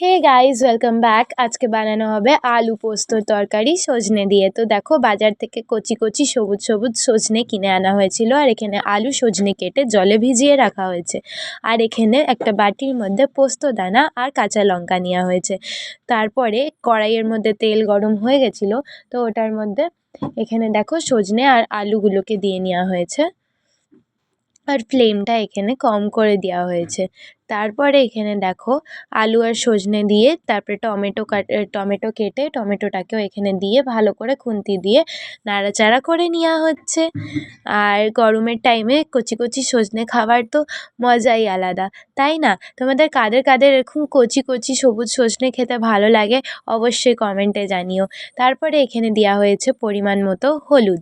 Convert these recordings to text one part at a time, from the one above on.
Hey guys welcome back. আজকে বানানো হবে আলু পোস্তর তরকারি সজনে দিয়ে। তো দেখো বাজার থেকে কচি কচি সবুজ সবুজ সজনে কিনে আনা হয়েছিল, আর এখানে আলু সজনে কেটে জলে ভিজিয়ে রাখা হয়েছে। আর এখানে একটা বাটির মধ্যে পোস্ত দানা আর কাঁচা লঙ্কা নেওয়া হয়েছে। তারপরে কড়াইয়ের মধ্যে তেল গরম হয়ে গেছিলো, তো ওটার মধ্যে এখানে দেখো সজনে আর আলুগুলোকে দিয়ে নেওয়া হয়েছে, আর ফ্লেমটা এখানে কম করে দেওয়া হয়েছে। তারপরে এখানে দেখো আলু আর সজনে দিয়ে তারপরে টমেটো কেটে টমেটোটাকেও এখানে দিয়ে ভালো করে খুন্তি দিয়ে নাড়াচাড়া করে নেওয়া হচ্ছে। আর গরমের টাইমে কচি কচি সজনে খাবার তো মজাই আলাদা, তাই না? তোমাদের কাদের কাদের এরকম কচি কচি সবুজ সজনে খেতে ভালো লাগে অবশ্যই কমেন্টে জানিও। তারপরে এখানে দেওয়া হয়েছে পরিমাণ মতো হলুদ।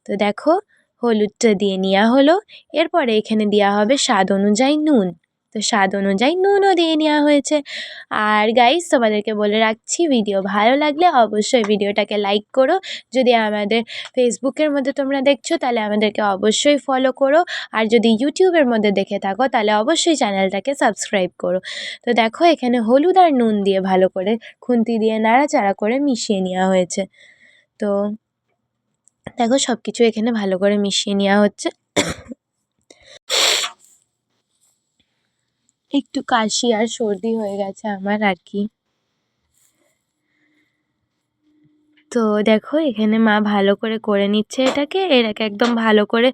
তো দেখো হলুদটা দিয়ে নেওয়া হলো। এরপরে এখানে দেওয়া হবে স্বাদ অনুযায়ী নুন। তো স্বাদ অনুযায়ী নুনও দিয়ে নেওয়া হয়েছে। আর গাইস তোমাদেরকে বলে রাখছি, ভিডিও ভালো লাগলে অবশ্যই ভিডিওটাকে লাইক করো। যদি আমাদের ফেসবুকের মধ্যে তোমরা দেখছো তাহলে আমাদেরকে অবশ্যই ফলো করো, আর যদি ইউটিউবের মধ্যে দেখে থাকো তাহলে অবশ্যই চ্যানেলটাকে সাবস্ক্রাইব করো। তো দেখো এখানে হলুদ আর নুন দিয়ে ভালো করে খুন্তি দিয়ে নাড়াচাড়া করে মিশিয়ে নেওয়া হয়েছে। তো দেখো সব কিছু এখানে ভালো করে মিশিয়ে নেওয়া হচ্ছে। একটু কাশি আর সর্দি হয়ে গেছে আমার আর কি। তো দেখো এখানে মা ভালো করে নিচ্ছে এটাকে একদম ভালো করে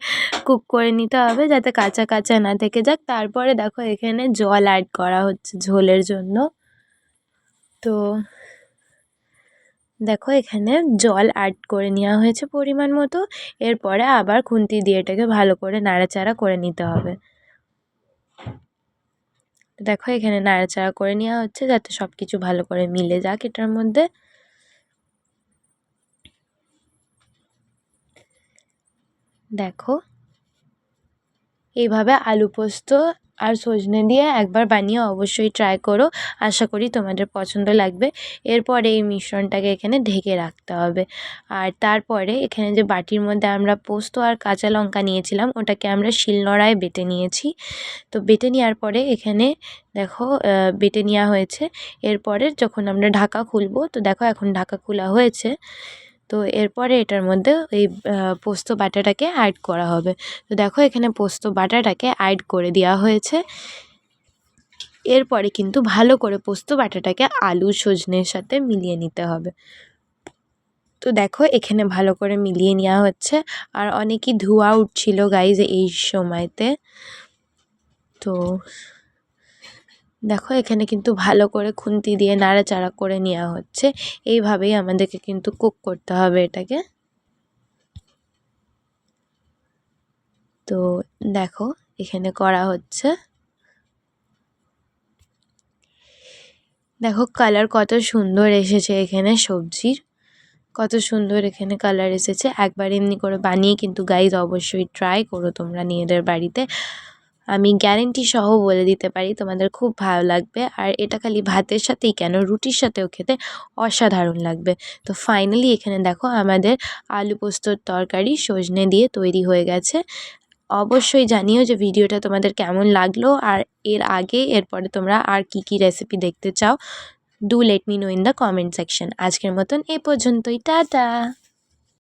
কুক করে নিতে হবে যাতে কাঁচা কাঁচা না থেকে যাক। তারপরে দেখো এখানে জল অ্যাড করা হচ্ছে ঝোলের জন্য। তো দেখো এখানে জল অ্যাড করে নেওয়া হয়েছে পরিমাণ মতো। এরপরে আবার খুন্তি দিয়ে এটাকে ভালো করে নাড়াচাড়া করে নিতে হবে। দেখো এখানে নাড়াচাড়া করে নেওয়া হচ্ছে যাতে সব কিছু ভালো করে মিলে যাক এটার মধ্যে। দেখো এইভাবে আলু পোস্ত আর সজনে দিয়ে একবার বানিয়ে অবশ্যই ট্রাই করো, আশা করি তোমাদের পছন্দ লাগবে। এরপরে এই মিশ্রণটাকে এখানে ঢেকে রাখতে হবে। আর তারপরে এখানে যে বাটির মধ্যে আমরা পোস্ত আর কাঁচা লঙ্কা নিয়েছিলাম ওটাকে আমরা শিলনোড়ায় বেটে নিয়েছি। তো বেটে নেওয়ার পরে এখানে দেখো বেটে নেওয়া হয়েছে। এরপরে যখন আমরা ঢাকা খুলবো, তো দেখো এখন ঢাকা খোলা হয়েছে। তো এরপরে এটার মধ্যে এই পোস্ত বাটাটাকে অ্যাড করা হবে। তো দেখো এখানে পোস্ত বাটাটাকে অ্যাড করে দেওয়া হয়েছে। এরপরে কিন্তু ভালো করে পোস্ত বাটাটাকে আলু সজনের সাথে মিলিয়ে নিতে হবে। তো দেখো এখানে ভালো করে মিলিয়ে নেওয়া হচ্ছে। আর অনেকই ধোঁয়া উঠছিল গাইজ এই সময়তে। তো দেখো এখানে কিন্তু ভালো করে খুন্তি দিয়ে নাড়াচাড়া করে নেওয়া হচ্ছে। এইভাবেই আমাদেরকে কিন্তু কুক করতে হবে এটাকে। তো দেখো এখানে করা হচ্ছে। দেখো কালার কত সুন্দর এসেছে, এখানে সবজির কত সুন্দর এখানে কালার এসেছে। একবার এমনি করে বানিয়ে কিন্তু গাইজ অবশ্যই ট্রাই করো তোমরা নিজেদের বাড়িতে। আমি গ্যারেন্টি সহ বলে দিতে পারি তোমাদের খুব ভালো লাগবে। আর এটা খালি ভাতের সাথেই কেন, রুটির সাথেও খেতে অসাধারণ লাগবে। তো ফাইনালি এখানে দেখো আমাদের আলু পোস্তর তরকারি সজনে দিয়ে তৈরি হয়ে গেছে। অবশ্যই জানিও যে ভিডিওটা তোমাদের কেমন লাগলো, আর এরপরে তোমরা আর কি রেসিপি দেখতে চাও। Do let me no in the comment section. আজকের মতন এ পর্যন্তই, টাটা।